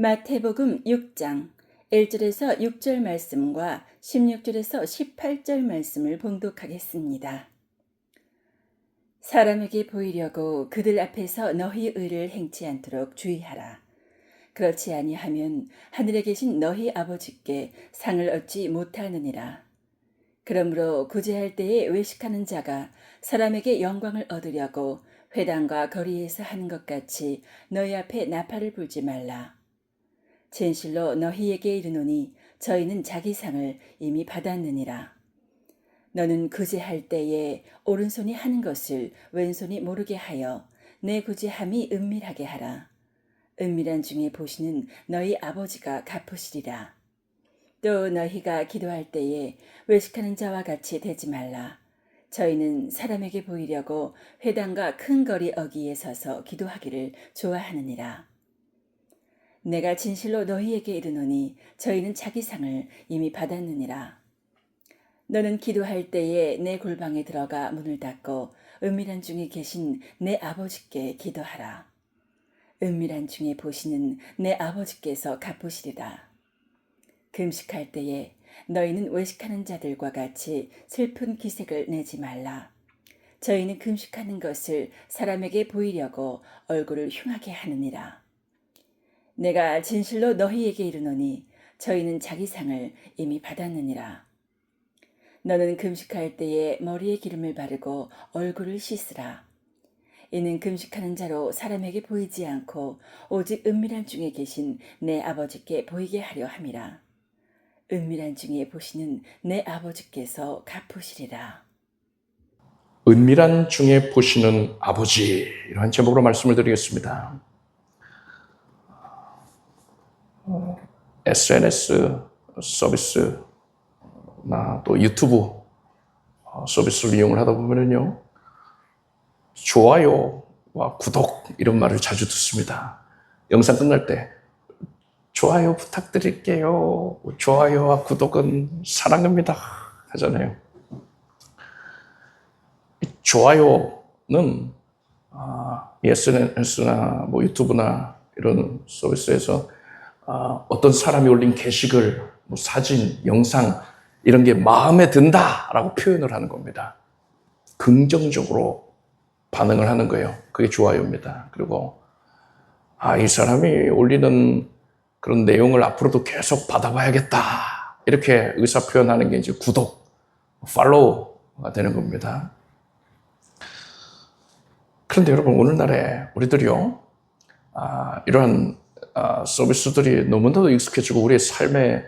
마태복음 6장 1절에서 6절 말씀과 16절에서 18절 말씀을 봉독하겠습니다. 사람에게 보이려고 그들 앞에서 너희 의를 행치 않도록 주의하라. 그렇지 아니하면 하늘에 계신 너희 아버지께 상을 얻지 못하느니라. 그러므로 구제할 때에 외식하는 자가 사람에게 영광을 얻으려고 회당과 거리에서 하는 것 같이 너희 앞에 나팔을 불지 말라. 진실로 너희에게 이르노니 저희는 자기 상을 이미 받았느니라. 너는 구제할 때에 오른손이 하는 것을 왼손이 모르게 하여 내 구제함이 은밀하게 하라. 은밀한 중에 보시는 너희 아버지가 갚으시리라. 또 너희가 기도할 때에 외식하는 자와 같이 되지 말라. 저희는 사람에게 보이려고 회당과 큰 거리 어귀에 서서 기도하기를 좋아하느니라. 내가 진실로 너희에게 이르노니 저희는 자기 상을 이미 받았느니라. 너는 기도할 때에 내 골방에 들어가 문을 닫고 은밀한 중에 계신 내 아버지께 기도하라. 은밀한 중에 보시는 내 아버지께서 갚으시리라. 금식할 때에 너희는 외식하는 자들과 같이 슬픈 기색을 내지 말라. 저희는 금식하는 것을 사람에게 보이려고 얼굴을 흉하게 하느니라. 내가 진실로 너희에게 이르노니 저희는 자기 상을 이미 받았느니라. 너는 금식할 때에 머리에 기름을 바르고 얼굴을 씻으라. 이는 금식하는 자로 사람에게 보이지 않고 오직 은밀한 중에 계신 내 아버지께 보이게 하려 함이라. 은밀한 중에 보시는 내 아버지께서 갚으시리라. 은밀한 중에 보시는 아버지, 이러한 제목으로 말씀을 드리겠습니다. SNS 서비스나 또 유튜브 서비스를 이용을 하다 보면요, 좋아요와 구독 이런 말을 자주 듣습니다. 영상 끝날 때 좋아요 부탁드릴게요. 좋아요와 구독은 사랑입니다 하잖아요. 좋아요는 SNS나 유튜브나 이런 서비스에서 어떤 사람이 올린 게시글, 사진, 영상 이런 게 마음에 든다라고 표현을 하는 겁니다. 긍정적으로 반응을 하는 거예요. 그게 좋아요입니다. 그리고 이 사람이 올리는 그런 내용을 앞으로도 계속 받아봐야겠다, 이렇게 의사 표현하는 게 이제 구독, 팔로우가 되는 겁니다. 그런데 여러분, 오늘날에 우리들이요, 이러한 서비스들이 너무나도 익숙해지고 우리의 삶의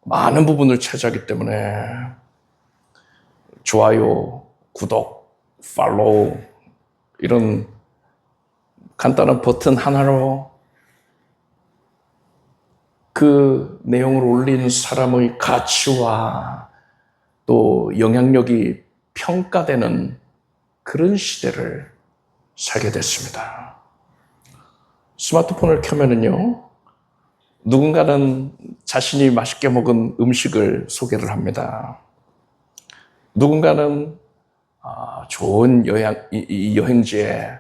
많은 부분을 차지하기 때문에 좋아요, 구독, 팔로우 이런 간단한 버튼 하나로 그 내용을 올린 사람의 가치와 또 영향력이 평가되는 그런 시대를 살게 됐습니다. 스마트폰을 켜면은요, 누군가는 자신이 맛있게 먹은 음식을 소개를 합니다. 누군가는 좋은 여행지에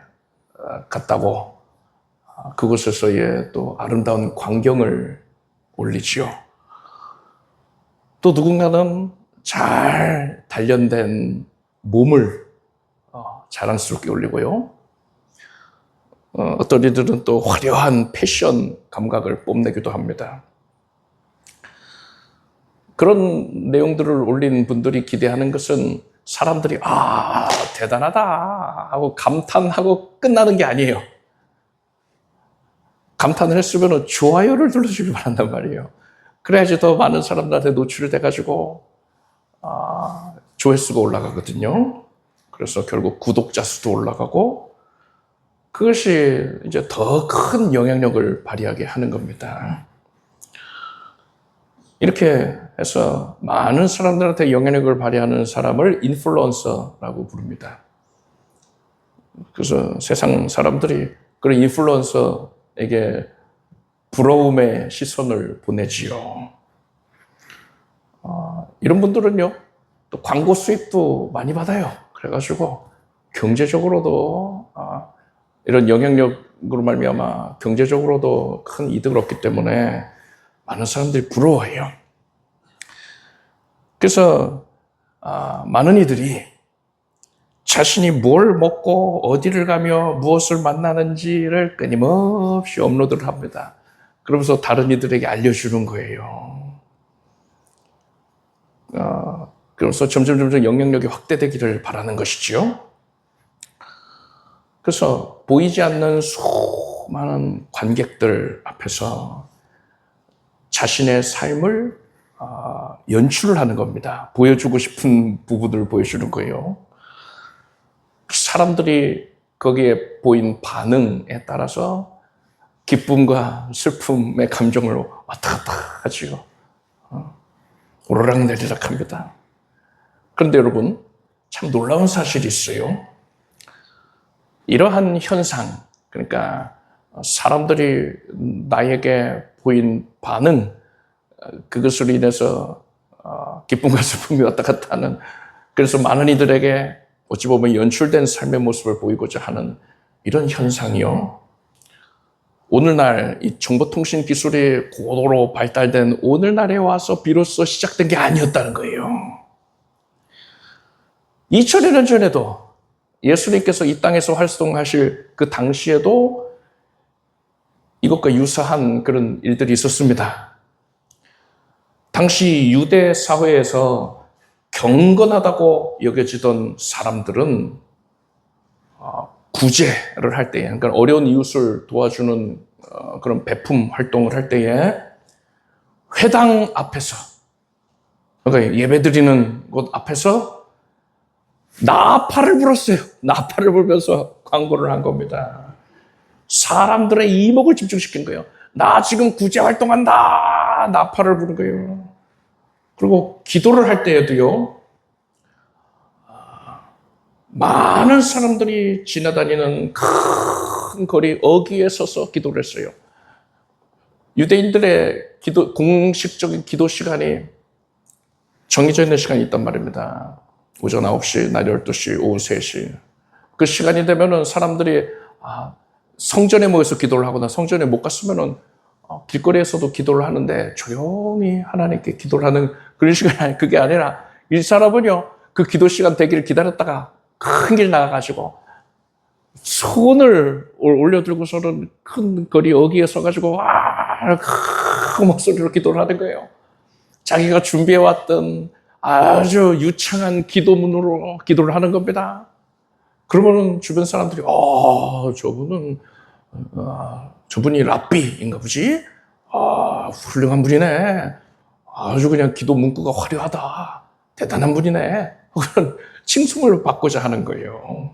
갔다고 그곳에서의 또 아름다운 광경을 올리지요. 또 누군가는 잘 단련된 몸을 자랑스럽게 올리고요. 어떤 이들은 또 화려한 패션 감각을 뽐내기도 합니다. 그런 내용들을 올린 분들이 기대하는 것은 사람들이 대단하다 하고 감탄하고 끝나는 게 아니에요. 감탄을 했으면 좋아요를 눌러주길 바란단 말이에요. 그래야지 더 많은 사람들한테 노출이 돼가지고 조회수가 올라가거든요. 그래서 결국 구독자 수도 올라가고, 그것이 이제 더 큰 영향력을 발휘하게 하는 겁니다. 이렇게 해서 많은 사람들한테 영향력을 발휘하는 사람을 인플루언서라고 부릅니다. 그래서 세상 사람들이 그런 인플루언서에게 부러움의 시선을 보내지요. 이런 분들은요, 또 광고 수입도 많이 받아요. 그래가지고 경제적으로도 이런 영향력 말미암아 경제적으로도 큰 이득을 얻기 때문에 많은 사람들이 부러워해요. 그래서 많은 이들이 자신이 뭘 먹고 어디를 가며 무엇을 만나는지를 끊임없이 업로드를 합니다. 그러면서 다른 이들에게 알려주는 거예요. 그래서 점점 영향력이 확대되기를 바라는 것이지요. 그래서 보이지 않는 수많은 관객들 앞에서 자신의 삶을 연출을 하는 겁니다. 보여주고 싶은 부분을 보여주는 거예요. 사람들이 거기에 보인 반응에 따라서 기쁨과 슬픔의 감정을 왔다 갔다 하지요. 오르락내리락 합니다. 그런데 여러분, 참 놀라운 사실이 있어요. 이러한 현상, 그러니까 사람들이 나에게 보인 반응, 그것으로 인해서 기쁨과 슬픔이 왔다 갔다 하는, 그래서 많은 이들에게 어찌 보면 연출된 삶의 모습을 보이고자 하는 이런 현상이요. 오늘날 이 정보통신 기술이 고도로 발달된 오늘날에 와서 비로소 시작된 게 아니었다는 거예요. 2000여 년 전에도 예수님께서 이 땅에서 활동하실 그 당시에도 이것과 유사한 그런 일들이 있었습니다. 당시 유대 사회에서 경건하다고 여겨지던 사람들은 구제를 할 때에, 그러니까 어려운 이웃을 도와주는 그런 배품 활동을 할 때에 회당 앞에서, 그러니까 예배드리는 곳 앞에서 나팔을 불었어요. 나팔을 불면서 광고를 한 겁니다. 사람들의 이목을 집중시킨 거예요. 나 지금 구제 활동한다. 나팔을 부른 거예요. 그리고 기도를 할 때에도요, 많은 사람들이 지나다니는 큰 거리 어귀에 서서 기도를 했어요. 유대인들의 공식적인 기도 시간이 정해져 있는 시간이 있단 말입니다. 오전 9시, 낮 12시, 오후 3시. 그 시간이 되면은 사람들이 성전에 모여서 기도를 하거나 성전에 못 갔으면은 길거리에서도 기도를 하는데 조용히 하나님께 기도를 하는 그런 시간이 그게 아니라 이 사람은요, 그 기도 시간 되기를 기다렸다가 큰 길 나가가지고 손을 올려들고서는 큰 거리 어귀에 서가지고 큰 목소리로 기도를 하는 거예요. 자기가 준비해왔던 아주 유창한 기도문으로 기도를 하는 겁니다. 그러면 주변 사람들이 저분이 랍비인가 보지? 훌륭한 분이네. 아주 그냥 기도 문구가 화려하다. 대단한 분이네. 그런 칭송을 받고자 하는 거예요.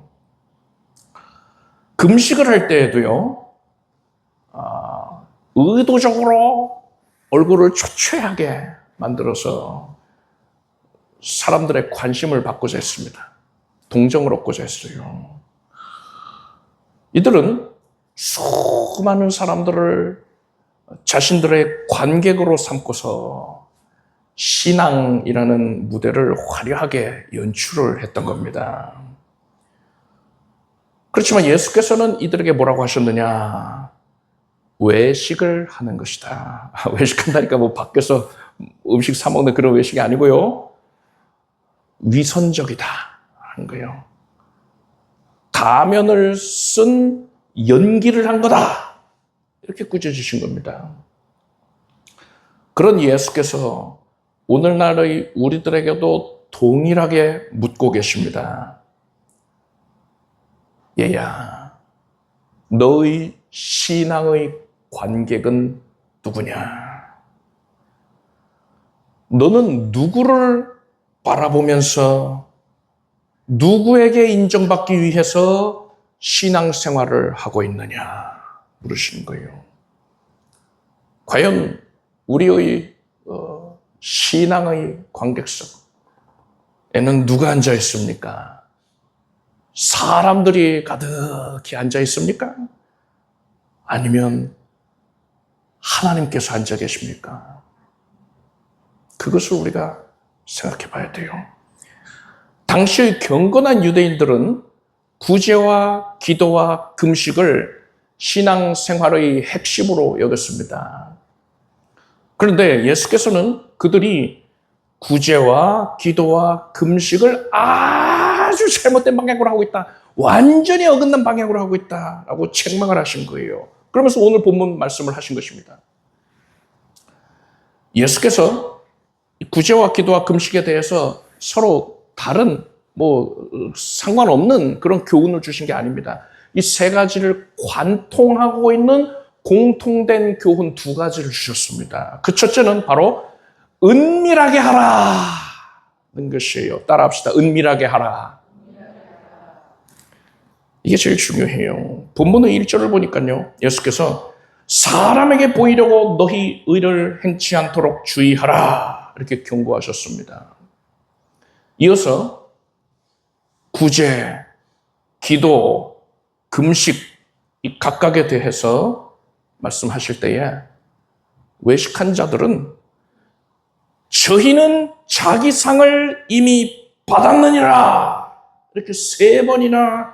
금식을 할 때에도요, 의도적으로 얼굴을 초췌하게 만들어서 사람들의 관심을 받고자 했습니다. 동정을 얻고자 했어요. 이들은 수많은 사람들을 자신들의 관객으로 삼고서 신앙이라는 무대를 화려하게 연출을 했던 겁니다. 그렇지만 예수께서는 이들에게 뭐라고 하셨느냐? 외식을 하는 것이다. 외식한다니까 뭐 밖에서 음식 사 먹는 그런 외식이 아니고요. 위선적이다 하는 거예요. 가면을 쓴 연기를 한 거다. 이렇게 꾸짖으신 겁니다. 그런 예수께서 오늘날의 우리들에게도 동일하게 묻고 계십니다. 얘야, 너의 신앙의 관객은 누구냐? 너는 누구를 바라보면서 누구에게 인정받기 위해서 신앙생활을 하고 있느냐 물으시는 거예요. 과연 우리의 신앙의 관객석에는 누가 앉아 있습니까? 사람들이 가득히 앉아 있습니까? 아니면 하나님께서 앉아 계십니까? 그것을 우리가 생각해 봐야 돼요. 당시의 경건한 유대인들은 구제와 기도와 금식을 신앙생활의 핵심으로 여겼습니다. 그런데 예수께서는 그들이 구제와 기도와 금식을 아주 잘못된 방향으로 하고 있다. 완전히 어긋난 방향으로 하고 있다라고 책망을 하신 거예요. 그러면서 오늘 본문 말씀을 하신 것입니다. 예수께서 구제와 기도와 금식에 대해서 서로 다른 상관없는 그런 교훈을 주신 게 아닙니다. 이 세 가지를 관통하고 있는 공통된 교훈 두 가지를 주셨습니다. 그 첫째는 바로 은밀하게 하라는 것이에요. 따라합시다. 은밀하게 하라. 이게 제일 중요해요. 본문의 1절을 보니까요. 예수께서 사람에게 보이려고 너희 의를 행치 않도록 주의하라. 이렇게 경고하셨습니다. 이어서 구제, 기도, 금식 이 각각에 대해서 말씀하실 때에 외식한 자들은 저희는 자기 상을 이미 받았느니라. 이렇게 3번이나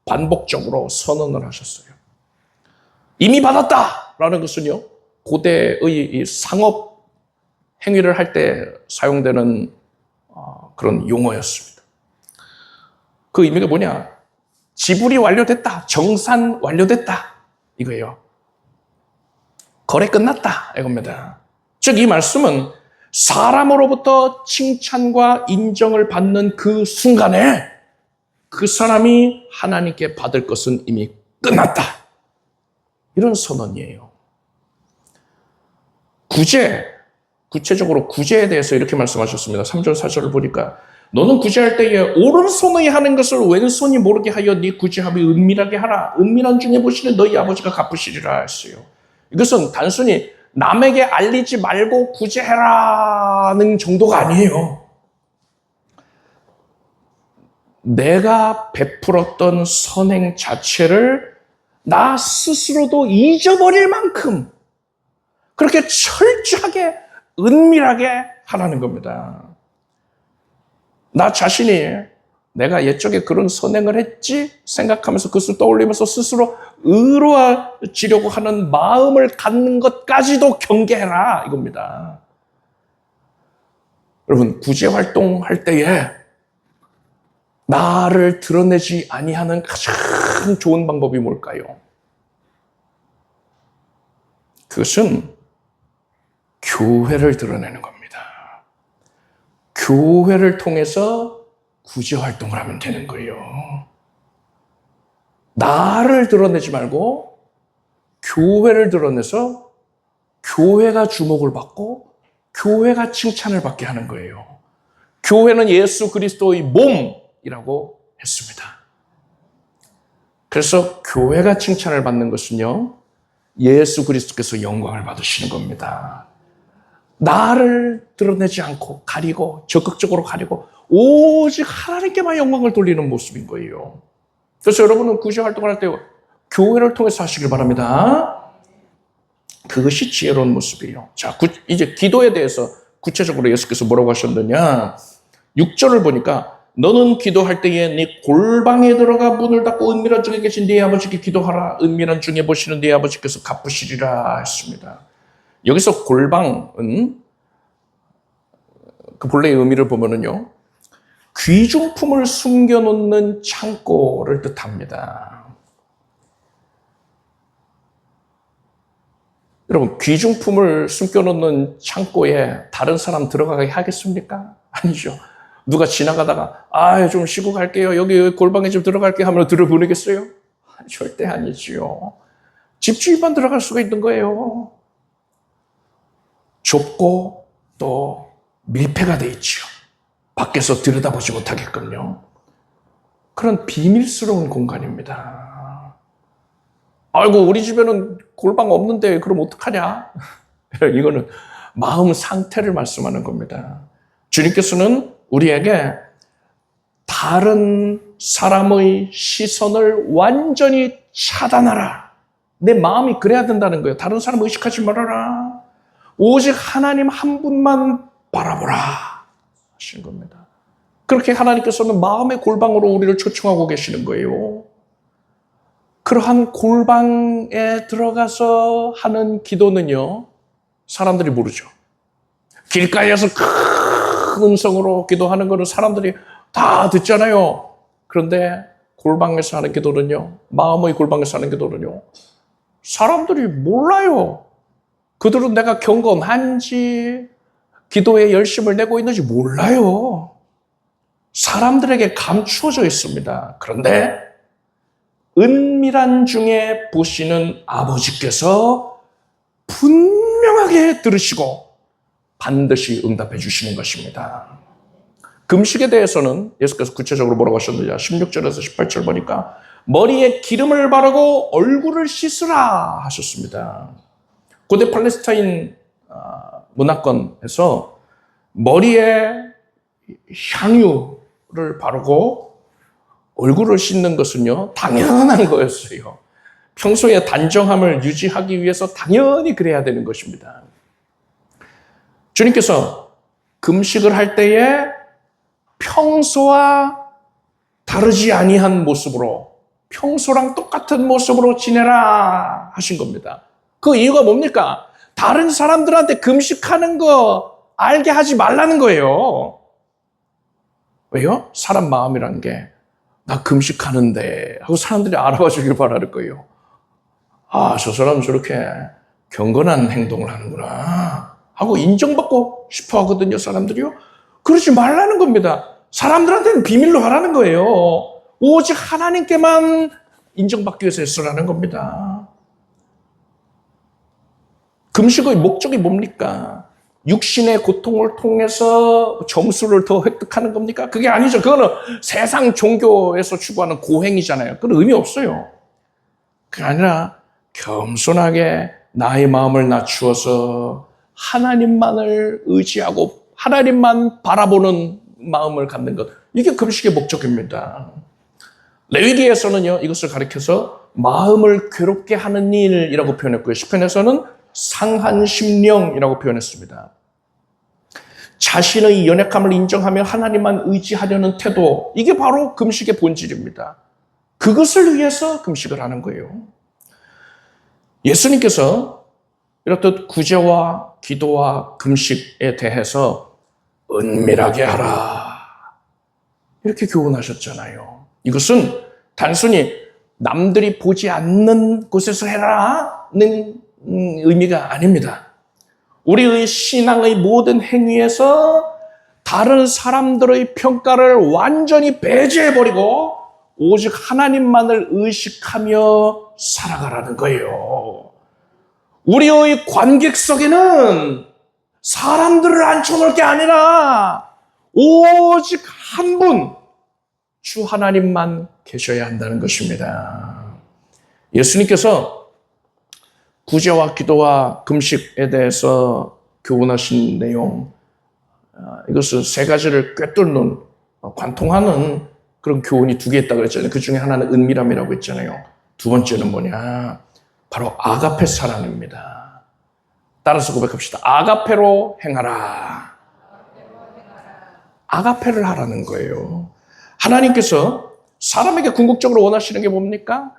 반복적으로 선언을 하셨어요. 이미 받았다라는 것은요, 고대의 이 상업 행위를 할 때 사용되는 그런 용어였습니다. 그 의미가 뭐냐? 지불이 완료됐다. 정산 완료됐다. 이거예요. 거래 끝났다. 이겁니다. 즉, 이 말씀은 사람으로부터 칭찬과 인정을 받는 그 순간에 그 사람이 하나님께 받을 것은 이미 끝났다. 이런 선언이에요. 구체적으로 구제에 대해서 이렇게 말씀하셨습니다. 3절 4절을 보니까 너는 구제할 때에 오른손이 하는 것을 왼손이 모르게 하여 네 구제함이 은밀하게 하라. 은밀한 중에 보시는 너희 아버지가 갚으시리라 했어요. 이것은 단순히 남에게 알리지 말고 구제해라는 정도가 아니에요. 내가 베풀었던 선행 자체를 나 스스로도 잊어버릴 만큼 그렇게 철저하게 은밀하게 하라는 겁니다. 나 자신이 내가 옛적에 그런 선행을 했지 생각하면서 그것을 떠올리면서 스스로 의로워지려고 하는 마음을 갖는 것까지도 경계해라 이겁니다. 여러분, 구제활동할 때에 나를 드러내지 아니하는 가장 좋은 방법이 뭘까요? 그것은 교회를 드러내는 겁니다. 교회를 통해서 구제활동을 하면 되는 거예요. 나를 드러내지 말고 교회를 드러내서 교회가 주목을 받고 교회가 칭찬을 받게 하는 거예요. 교회는 예수 그리스도의 몸이라고 했습니다. 그래서 교회가 칭찬을 받는 것은요, 예수 그리스도께서 영광을 받으시는 겁니다. 나를 드러내지 않고 가리고 적극적으로 가리고 오직 하나님께만 영광을 돌리는 모습인 거예요. 그래서 여러분은 구제 활동을 할 때 교회를 통해서 하시길 바랍니다. 그것이 지혜로운 모습이에요. 자, 이제 기도에 대해서 구체적으로 예수께서 뭐라고 하셨느냐? 6절을 보니까 너는 기도할 때에 네 골방에 들어가 문을 닫고 은밀한 중에 계신 네 아버지께 기도하라. 은밀한 중에 보시는 네 아버지께서 갚으시리라 했습니다. 여기서 골방은 그 본래의 의미를 보면은요, 귀중품을 숨겨놓는 창고를 뜻합니다. 여러분, 귀중품을 숨겨놓는 창고에 다른 사람 들어가게 하겠습니까? 아니죠. 누가 지나가다가 좀 쉬고 갈게요. 여기 골방에 좀 들어갈게요 하면 들어보내겠어요? 절대 아니지요. 집주인만 들어갈 수가 있는 거예요. 좁고 또 밀폐가 돼 있죠. 밖에서 들여다보지 못하게끔요. 그런 비밀스러운 공간입니다. 아이고, 우리 집에는 골방 없는데 그럼 어떡하냐? 이거는 마음 상태를 말씀하는 겁니다. 주님께서는 우리에게 다른 사람의 시선을 완전히 차단하라. 내 마음이 그래야 된다는 거예요. 다른 사람 의식하지 말아라. 오직 하나님 한 분만 바라보라 하신 겁니다. 그렇게 하나님께서는 마음의 골방으로 우리를 초청하고 계시는 거예요. 그러한 골방에 들어가서 하는 기도는요, 사람들이 모르죠. 길가에서 큰 음성으로 기도하는 거는 사람들이 다 듣잖아요. 그런데 골방에서 하는 기도는요, 마음의 골방에서 하는 기도는요, 사람들이 몰라요. 그들은 내가 경건한지, 기도에 열심을 내고 있는지 몰라요. 사람들에게 감추어져 있습니다. 그런데 은밀한 중에 보시는 아버지께서 분명하게 들으시고 반드시 응답해 주시는 것입니다. 금식에 대해서는 예수께서 구체적으로 뭐라고 하셨느냐, 16절에서 18절 보니까 머리에 기름을 바르고 얼굴을 씻으라 하셨습니다. 고대 팔레스타인 문화권에서 머리에 향유를 바르고 얼굴을 씻는 것은요, 당연한 거였어요. 평소에 단정함을 유지하기 위해서 당연히 그래야 되는 것입니다. 주님께서 금식을 할 때에 평소와 다르지 아니한 모습으로, 평소랑 똑같은 모습으로 지내라 하신 겁니다. 그 이유가 뭡니까? 다른 사람들한테 금식하는 거 알게 하지 말라는 거예요. 왜요? 사람 마음이란 게, 나 금식하는데 하고 사람들이 알아봐 주길 바라는 거예요. 아, 저 사람 저렇게 경건한 행동을 하는구나 하고 인정받고 싶어 하거든요, 사람들이요. 그러지 말라는 겁니다. 사람들한테는 비밀로 하라는 거예요. 오직 하나님께만 인정받기 위해서 쓰라는 겁니다. 금식의 목적이 뭡니까? 육신의 고통을 통해서 점수를 더 획득하는 겁니까? 그게 아니죠. 그거는 세상 종교에서 추구하는 고행이잖아요. 그건 의미 없어요. 그게 아니라 겸손하게 나의 마음을 낮추어서 하나님만을 의지하고 하나님만 바라보는 마음을 갖는 것. 이게 금식의 목적입니다. 레위기에서는요, 이것을 가리켜서 마음을 괴롭게 하는 일이라고 표현했고요. 시편에서는 상한 심령이라고 표현했습니다. 자신의 연약함을 인정하며 하나님만 의지하려는 태도, 이게 바로 금식의 본질입니다. 그것을 위해서 금식을 하는 거예요. 예수님께서 이렇듯 구제와 기도와 금식에 대해서 은밀하게 하라, 이렇게 교훈하셨잖아요. 이것은 단순히 남들이 보지 않는 곳에서 해라는 의미가 아닙니다. 우리의 신앙의 모든 행위에서 다른 사람들의 평가를 완전히 배제해버리고 오직 하나님만을 의식하며 살아가라는 거예요. 우리의 관객석에는 사람들을 앉혀놓을 게 아니라 오직 한 분, 주 하나님만 계셔야 한다는 것입니다. 예수님께서 구제와 기도와 금식에 대해서 교훈하신 내용, 이것은 세 가지를 꿰뚫는, 관통하는 그런 교훈이 두 개 있다고 했잖아요. 그 중에 하나는 은밀함이라고 했잖아요. 두 번째는 뭐냐? 바로 아가페 사랑입니다. 따라서 고백합시다. 아가페로 행하라. 아가페를 하라는 거예요. 하나님께서 사람에게 궁극적으로 원하시는 게 뭡니까?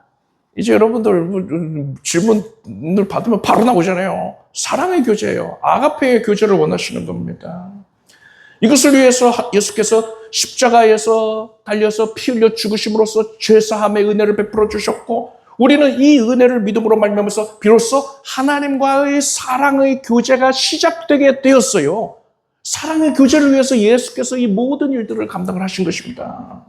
이제 여러분들 질문을 받으면 바로 나오잖아요. 사랑의 교제예요. 아가페의 교제를 원하시는 겁니다. 이것을 위해서 예수께서 십자가에서 달려서 피 흘려 죽으심으로써 죄사함의 은혜를 베풀어 주셨고, 우리는 이 은혜를 믿음으로 말미암아서 비로소 하나님과의 사랑의 교제가 시작되게 되었어요. 사랑의 교제를 위해서 예수께서 이 모든 일들을 감당을 하신 것입니다.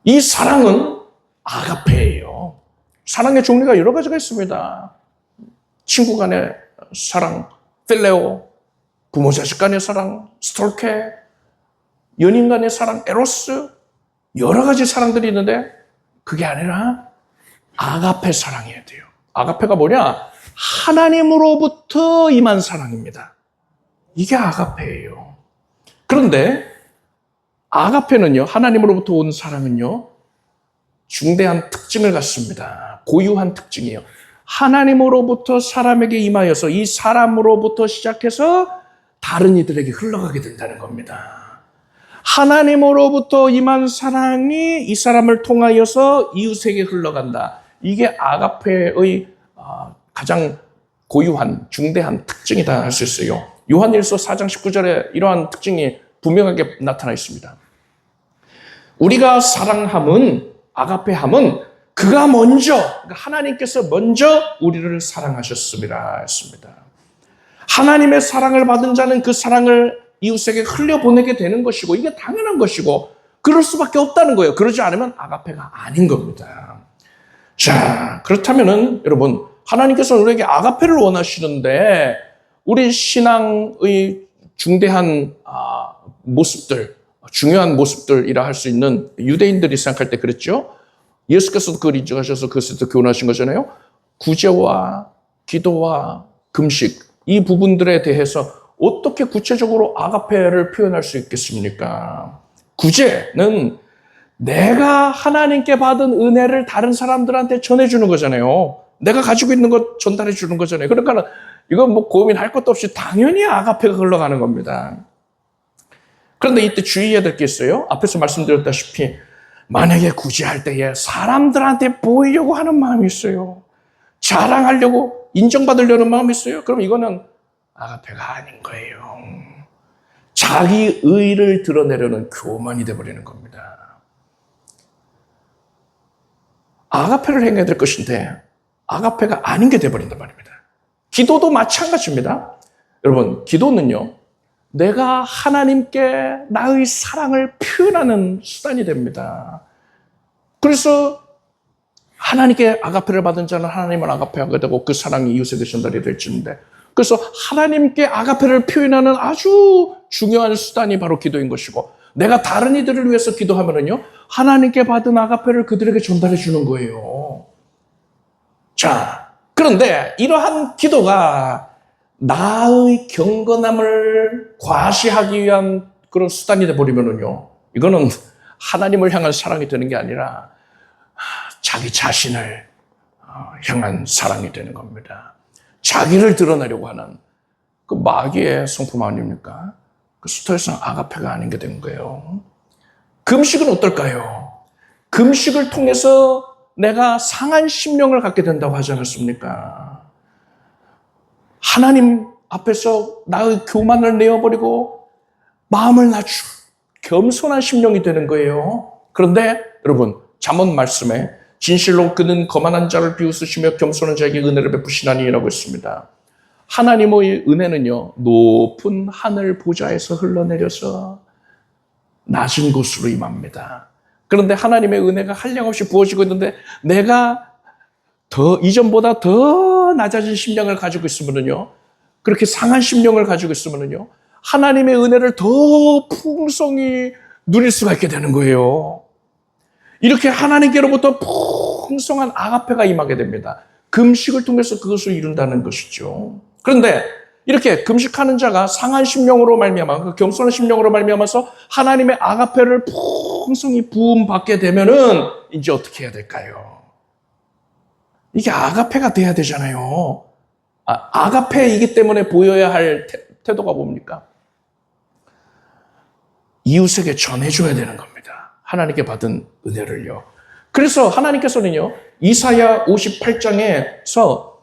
이 사랑은 아가페예요. 사랑의 종류가 여러 가지가 있습니다. 친구 간의 사랑, 필레오, 부모 자식 간의 사랑, 스톨케, 연인 간의 사랑, 에로스, 여러 가지 사랑들이 있는데 그게 아니라 아가페 사랑이어야 돼요. 아가페가 뭐냐? 하나님으로부터 임한 사랑입니다. 이게 아가페예요. 그런데 아가페는요, 하나님으로부터 온 사랑은요, 중대한 특징을 갖습니다. 고유한 특징이에요. 하나님으로부터 사람에게 임하여서 이 사람으로부터 시작해서 다른 이들에게 흘러가게 된다는 겁니다. 하나님으로부터 임한 사랑이 이 사람을 통하여서 이웃에게 흘러간다. 이게 아가페의 가장 고유한 중대한 특징이다 할 수 있어요. 요한일서 4장 19절에 이러한 특징이 분명하게 나타나 있습니다. 우리가 사랑함은 아가페함은 그가 먼저, 그러니까 하나님께서 먼저 우리를 사랑하셨습니다 했습니다. 하나님의 사랑을 받은 자는 그 사랑을 이웃에게 흘려보내게 되는 것이고 이게 당연한 것이고 그럴 수밖에 없다는 거예요. 그러지 않으면 아가페가 아닌 겁니다. 자, 그렇다면은 여러분, 하나님께서 우리에게 아가페를 원하시는데 우리 신앙의 중대한 모습들, 중요한 모습들이라 할 수 있는 유대인들이 생각할 때 그랬죠. 예수께서도 그걸 인정하셔서 그것을 교훈하신 거잖아요. 구제와 기도와 금식, 이 부분들에 대해서 어떻게 구체적으로 아가페를 표현할 수 있겠습니까? 구제는 내가 하나님께 받은 은혜를 다른 사람들한테 전해주는 거잖아요. 내가 가지고 있는 것 전달해 주는 거잖아요. 그러니까 이건 뭐 고민할 것도 없이 당연히 아가페가 흘러가는 겁니다. 그런데 이때 주의해야 될 게 있어요. 앞에서 말씀드렸다시피 만약에 구제할 때에 사람들한테 보이려고 하는 마음이 있어요. 자랑하려고 인정받으려는 마음이 있어요. 그럼 이거는 아가페가 아닌 거예요. 자기 의를 드러내려는 교만이 되어버리는 겁니다. 아가페를 행해야 될 것인데 아가페가 아닌 게 되어버린단 말입니다. 기도도 마찬가지입니다. 여러분, 기도는요, 내가 하나님께 나의 사랑을 표현하는 수단이 됩니다. 그래서 하나님께 아가페를 받은 자는 하나님을 아가페하게 되고 그 사랑이 이웃에게 전달이 될지인데, 그래서 하나님께 아가페를 표현하는 아주 중요한 수단이 바로 기도인 것이고, 내가 다른 이들을 위해서 기도하면은요, 하나님께 받은 아가페를 그들에게 전달해 주는 거예요. 자, 그런데 이러한 기도가 나의 경건함을 과시하기 위한 그런 수단이 되어버리면은요, 이거는 하나님을 향한 사랑이 되는 게 아니라 자기 자신을 향한 사랑이 되는 겁니다. 자기를 드러내려고 하는 그 마귀의 성품 아닙니까? 그 스토리상 아가페가 아닌 게 된 거예요. 금식은 어떨까요? 금식을 통해서 내가 상한 심령을 갖게 된다고 하지 않았습니까? 하나님 앞에서 나의 교만을 내어버리고 마음을 낮추 겸손한 심령이 되는 거예요. 그런데 여러분, 잠언 말씀에 진실로 그는 거만한 자를 비웃으시며 겸손한 자에게 은혜를 베푸시나니라고 했습니다. 하나님의 은혜는요, 높은 하늘 보좌에서 흘러내려서 낮은 곳으로 임합니다. 그런데 하나님의 은혜가 한량없이 부어지고 있는데 내가 이전보다 더 낮아진 심령을 가지고 있으면요, 그렇게 상한 심령을 가지고 있으면요, 하나님의 은혜를 더 풍성히 누릴 수가 있게 되는 거예요. 이렇게 하나님께로부터 풍성한 아가페가 임하게 됩니다. 금식을 통해서 그것을 이룬다는 것이죠. 그런데 이렇게 금식하는 자가 상한 심령으로 말미암아, 그 겸손한 심령으로 말미암아서 하나님의 아가페를 풍성히 부음받게 되면은 이제 어떻게 해야 될까요? 이게 아가페가 돼야 되잖아요. 아가페이기 때문에 보여야 할 태도가 뭡니까? 이웃에게 전해줘야 되는 겁니다. 하나님께 받은 은혜를요. 그래서 하나님께서는요, 이사야 58장에서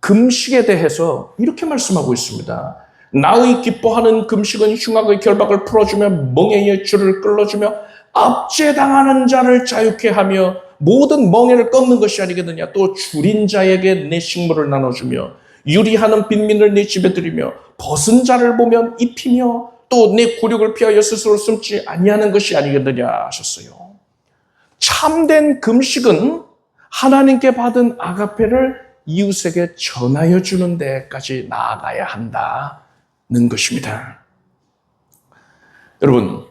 금식에 대해서 이렇게 말씀하고 있습니다. 나의 기뻐하는 금식은 흉악의 결박을 풀어주며 멍에의 줄을 끌어주며 압제당하는 자를 자유케 하며 모든 멍에를 꺾는 것이 아니겠느냐. 또 줄인 자에게 내 식물을 나눠주며 유리하는 빈민을 내 집에 들이며 벗은 자를 보면 입히며 또 내 굴욕을 피하여 스스로 숨지 아니하는 것이 아니겠느냐 하셨어요. 참된 금식은 하나님께 받은 아가페를 이웃에게 전하여 주는 데까지 나아가야 한다는 것입니다. 여러분,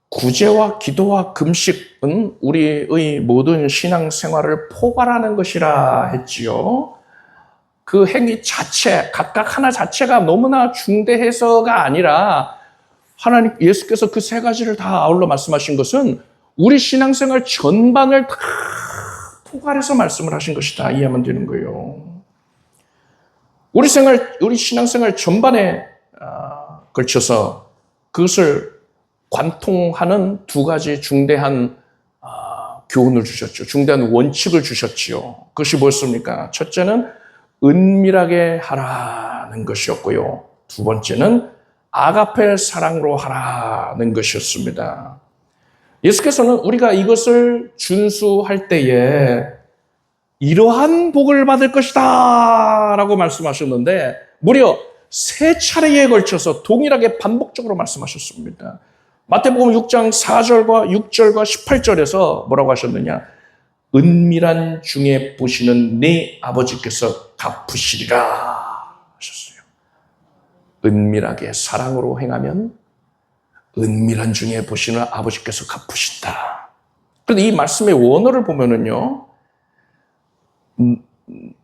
구제와 기도와 금식은 우리의 모든 신앙생활을 포괄하는 것이라 했지요. 그 행위 자체, 각각 하나 자체가 너무나 중대해서가 아니라 하나님, 예수께서 그 세 가지를 다 아울러 말씀하신 것은 우리 신앙생활 전반을 다 포괄해서 말씀을 하신 것이다. 이해하면 되는 거예요. 우리 신앙생활 전반에 걸쳐서 그것을 관통하는 두 가지 중대한 교훈을 주셨죠. 중대한 원칙을 주셨지요. 그것이 무엇입니까? 첫째는 은밀하게 하라는 것이었고요. 두 번째는 아가페 사랑으로 하라는 것이었습니다. 예수께서는 우리가 이것을 준수할 때에 이러한 복을 받을 것이다 라고 말씀하셨는데 무려 3차례에 걸쳐서 동일하게 반복적으로 말씀하셨습니다. 마태복음 6장 4절과 6절과 18절에서 뭐라고 하셨느냐? 은밀한 중에 보시는 네 아버지께서 갚으시리라 하셨어요. 은밀하게 사랑으로 행하면 은밀한 중에 보시는 아버지께서 갚으신다. 그런데 이 말씀의 원어를 보면은요,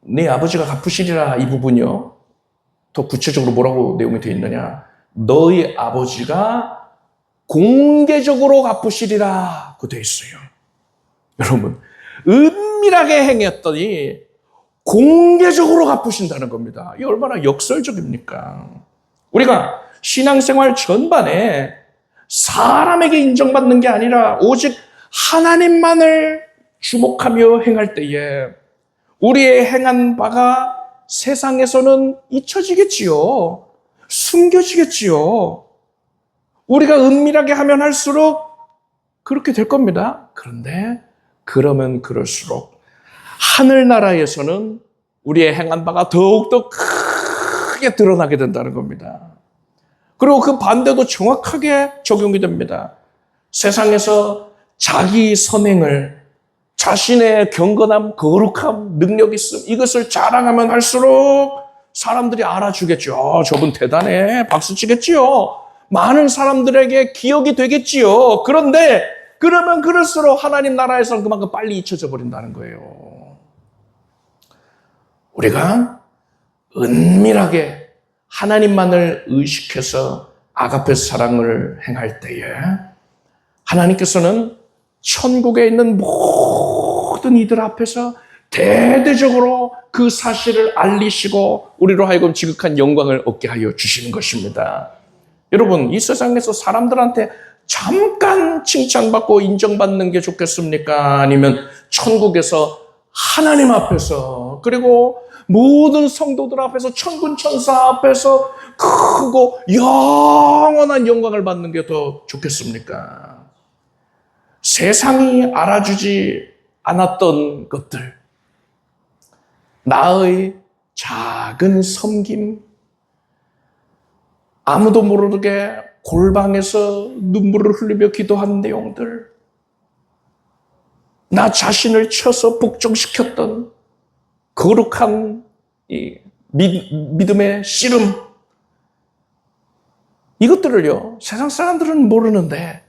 네 아버지가 갚으시리라 이 부분이요, 더 구체적으로 뭐라고 내용이 되어 있느냐? 너희 아버지가 공개적으로 갚으시리라 그 되어 있어요. 여러분, 은밀하게 행했더니 공개적으로 갚으신다는 겁니다. 이게 얼마나 역설적입니까? 우리가 신앙생활 전반에 사람에게 인정받는 게 아니라 오직 하나님만을 주목하며 행할 때에 우리의 행한 바가 세상에서는 잊혀지겠지요. 숨겨지겠지요. 우리가 은밀하게 하면 할수록 그렇게 될 겁니다. 그런데 그러면 그럴수록 하늘나라에서는 우리의 행한 바가 더욱더 크게 드러나게 된다는 겁니다. 그리고 그 반대도 정확하게 적용이 됩니다. 세상에서 자기 선행을, 자신의 경건함, 거룩함, 능력 있음, 이것을 자랑하면 할수록 사람들이 알아주겠죠. 저분 대단해. 박수 치겠지요. 많은 사람들에게 기억이 되겠지요. 그런데 그러면 그럴수록 하나님 나라에서는 그만큼 빨리 잊혀져 버린다는 거예요. 우리가 은밀하게 하나님만을 의식해서 아가페 사랑을 행할 때에 하나님께서는 천국에 있는 모든 이들 앞에서 대대적으로 그 사실을 알리시고 우리로 하여금 지극한 영광을 얻게 하여 주시는 것입니다. 여러분, 이 세상에서 사람들한테 잠깐 칭찬받고 인정받는 게 좋겠습니까? 아니면 천국에서 하나님 앞에서, 그리고 모든 성도들 앞에서, 천군 천사 앞에서 크고 영원한 영광을 받는 게 더 좋겠습니까? 세상이 알아주지 않았던 것들, 나의 작은 섬김, 아무도 모르게 골방에서 눈물을 흘리며 기도한 내용들, 나 자신을 쳐서 복종시켰던 거룩한 이 믿음의 씨름, 이것들을요, 세상 사람들은 모르는데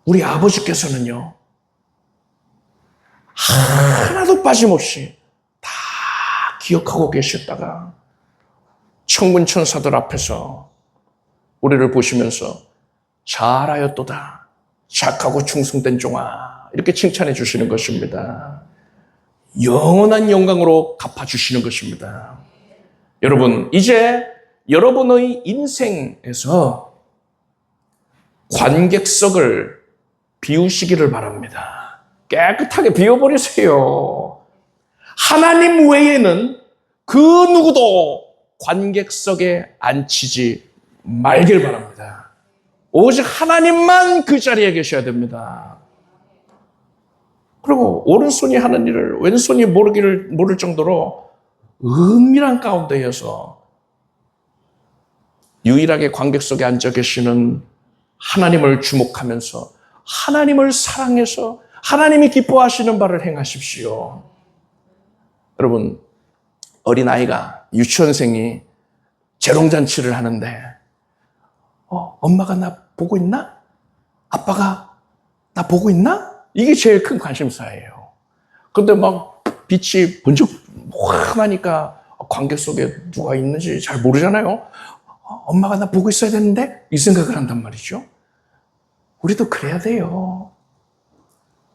우리 아버지께서는요, 하나도 빠짐없이 다 기억하고 계셨다가 천군 천사들 앞에서 우리를 보시면서 잘하였도다, 착하고 충성된 종아, 이렇게 칭찬해 주시는 것입니다. 영원한 영광으로 갚아주시는 것입니다. 여러분, 이제 여러분의 인생에서 관객석을 비우시기를 바랍니다. 깨끗하게 비워버리세요. 하나님 외에는 그 누구도 관객석에 앉히지 말길 바랍니다. 오직 하나님만 그 자리에 계셔야 됩니다. 그리고 오른손이 하는 일을 왼손이 모를 정도로 은밀한 가운데에서 유일하게 관객석에 앉아 계시는 하나님을 주목하면서 하나님을 사랑해서 하나님이 기뻐하시는 바를 행하십시오. 여러분, 어린아이가, 유치원생이 재롱잔치를 하는데 엄마가 나 보고 있나? 아빠가 나 보고 있나? 이게 제일 큰 관심사예요. 그런데 막 빛이 번쩍 환하니까 관객석에 누가 있는지 잘 모르잖아요. 엄마가 나 보고 있어야 되는데 이 생각을 한단 말이죠. 우리도 그래야 돼요.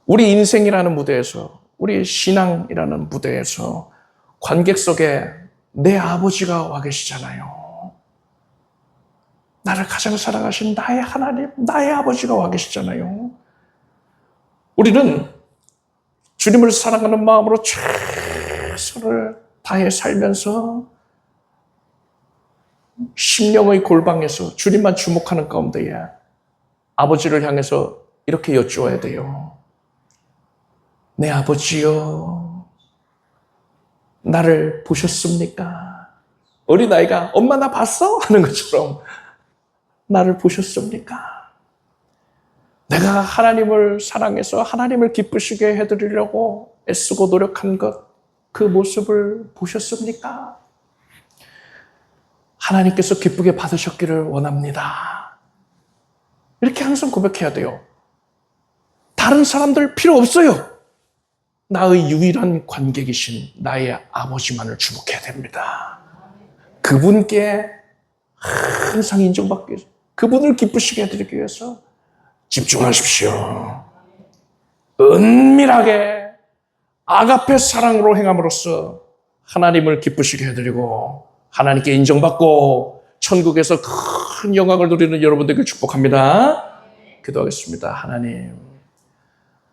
우리 인생이라는 무대에서, 우리 신앙이라는 무대에서 관객석에 내 아버지가 와 계시잖아요. 나를 가장 사랑하신 나의 하나님, 나의 아버지가 와 계시잖아요. 우리는 주님을 사랑하는 마음으로 최선을 다해 살면서 심령의 골방에서 주님만 주목하는 가운데에 아버지를 향해서 이렇게 여쭈어야 돼요. 내 아버지요, 나를 보셨습니까? 어린아이가 엄마 나 봤어? 하는 것처럼 나를 보셨습니까? 내가 하나님을 사랑해서 하나님을 기쁘시게 해드리려고 애쓰고 노력한 것, 그 모습을 보셨습니까? 하나님께서 기쁘게 받으셨기를 원합니다. 이렇게 항상 고백해야 돼요. 다른 사람들 필요 없어요. 나의 유일한 관객이신 나의 아버지만을 주목해야 됩니다. 그분께 항상 인정받기 위해서, 그분을 기쁘시게 해드리기 위해서 집중하십시오. 은밀하게 아가페 사랑으로 행함으로써 하나님을 기쁘시게 해드리고 하나님께 인정받고 천국에서 큰 영광을 누리는 여러분들께 축복합니다. 기도하겠습니다. 하나님,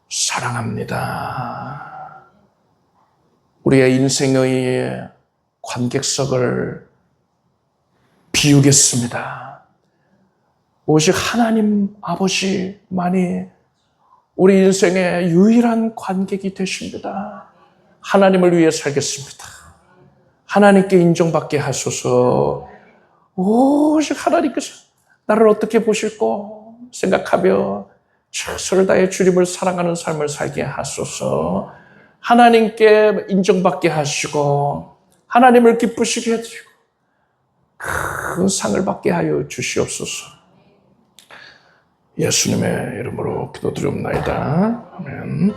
사랑합니다. 우리의 인생의 관객석을 비우겠습니다. 오직 하나님 아버지만이 우리 인생의 유일한 관객이 되십니다. 하나님을 위해 살겠습니다. 하나님께 인정받게 하소서. 오직 하나님께서 나를 어떻게 보실까 생각하며 최선을 다해 주님을 사랑하는 삶을 살게 하소서. 하나님께 인정받게 하시고 하나님을 기쁘시게 해드리고 큰 상을 받게 하여 주시옵소서. 예수님의 이름으로 기도드리옵나이다. 아멘.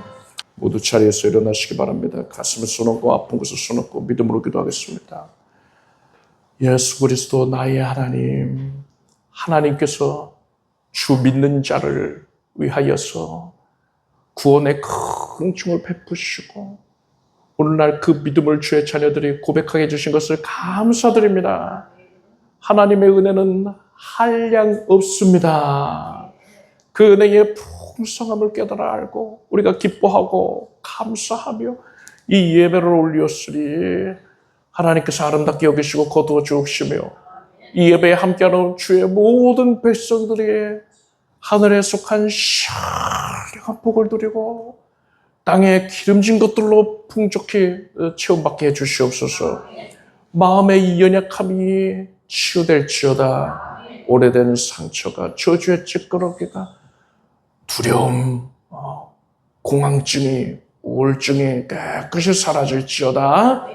모두 자리에서 일어나시기 바랍니다. 가슴에 손 얹고 아픈 곳에 손 얹고 믿음으로 기도하겠습니다. 예수 그리스도 나의 하나님, 하나님께서 주 믿는 자를 위하여서 구원의 큰 중을 베푸시고 오늘날 그 믿음을 주의 자녀들이 고백하게 해주신 것을 감사드립니다. 하나님의 은혜는 한량 없습니다. 그 은혜의 풍성함을 깨달아 알고 우리가 기뻐하고 감사하며 이 예배를 올렸으니 하나님께서 아름답게 여기시고 거두어 주옵시며 이 예배에 함께하는 주의 모든 백성들이 하늘에 속한 시원한 복을 누리고 땅에 기름진 것들로 풍족히 체험받게 해주시옵소서. 마음의 이 연약함이 치유될지어다. 오래된 상처가, 저주의 찌꺼러기가, 두려움, 공황증이, 우울증이 깨끗이 사라질지어다.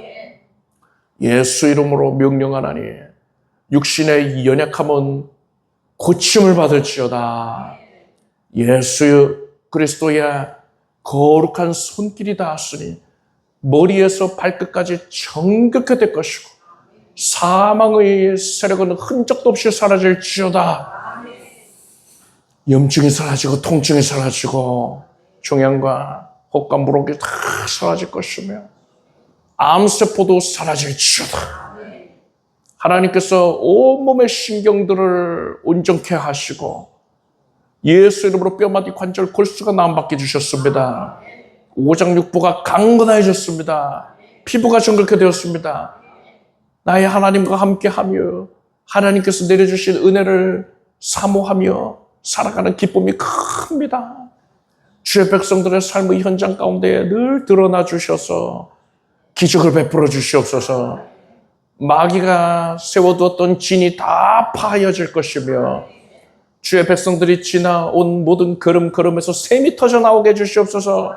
예수 이름으로 명령하나니 육신의 연약함은 고침을 받을지어다. 예수 그리스도의 거룩한 손길이 닿았으니 머리에서 발끝까지 정결케 될 것이고 사망의 세력은 흔적도 없이 사라질지어다. 염증이 사라지고 통증이 사라지고 종양과 혹과 무록이 다 사라질 것이며 암세포도 사라질지어다. 하나님께서 온몸의 신경들을 온전케 하시고 예수 이름으로 뼈마디 관절 골수가 나음받게 주셨습니다. 오장육부가 강건해졌습니다. 피부가 정결케 되었습니다. 나의 하나님과 함께하며 하나님께서 내려주신 은혜를 사모하며 살아가는 기쁨이 큽니다. 주의 백성들의 삶의 현장 가운데 늘 드러나 주셔서 기적을 베풀어 주시옵소서. 마귀가 세워두었던 진이 다 파여질 것이며 주의 백성들이 지나온 모든 걸음걸음에서 샘이 터져 나오게 해주시옵소서.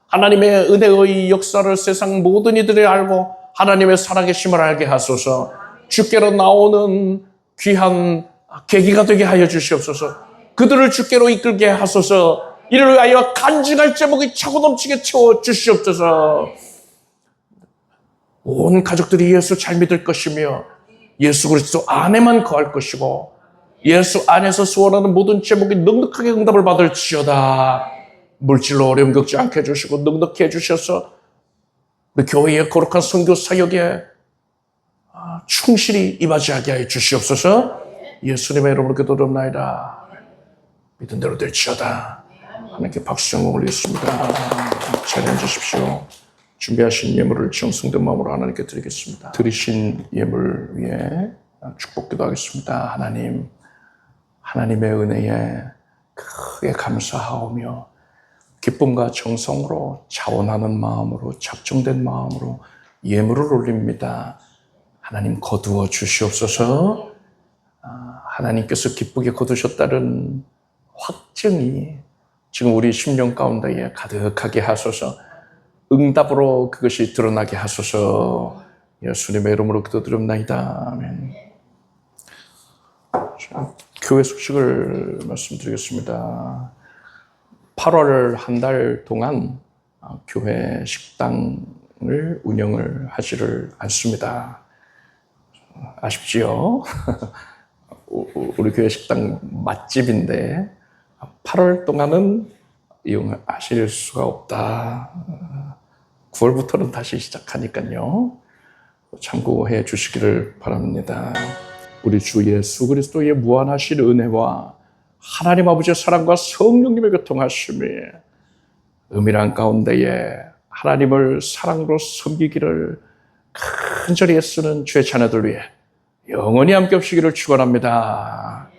하나님의 은혜의 역사를 세상 모든 이들이 알고 하나님의 살아계심을 알게 하소서. 주께로 나오는 귀한 계기가 되게 하여 주시옵소서. 그들을 주께로 이끌게 하소서. 이를 위하여 간증할 제목이 차고 넘치게 채워 주시옵소서. 온 가족들이 예수 잘 믿을 것이며 예수 그리스도 안에만 거할 것이고 예수 안에서 소원하는 모든 제목이 넉넉하게 응답을 받을지어다. 물질로 어려움 겪지 않게 해주시고 넉넉히 해주셔서 우리 교회의 거룩한 선교 사역에 충실히 임하게 하여 주시옵소서. 예수님의 이름으로 기도드립나이다. 믿은 대로 될지어다. 하나님께 박수 한번 올리겠습니다. 자리에 앉으십시오. 준비하신 예물을 정성된 마음으로 하나님께 드리겠습니다. 드리신 예물 위에 축복 기도하겠습니다. 하나님, 하나님의 은혜에 크게 감사하오며 기쁨과 정성으로 자원하는 마음으로 작정된 마음으로 예물을 올립니다. 하나님 거두어 주시옵소서. 하나님께서 기쁘게 거두셨다는 확증이 지금 우리 심령 가운데에 가득하게 하소서. 응답으로 그것이 드러나게 하소서. 예수님의 이름으로 기도드립나이다. 아멘. 자, 교회 소식을 말씀드리겠습니다. 8월 한 달 동안 교회 식당을 운영을 하지를 않습니다. 아쉽지요? 우리 교회 식당 맛집인데 8월 동안은 이용하실 수가 없다. 9월부터는 다시 시작하니까요. 참고해 주시기를 바랍니다. 우리 주 예수 그리스도의 무한하신 은혜와 하나님 아버지의 사랑과 성령님의 교통하심이 은밀한 가운데에 하나님을 사랑으로 섬기기를 간절히 애쓰는 주의 자녀들 위해 영원히 함께 없으기를 축원합니다.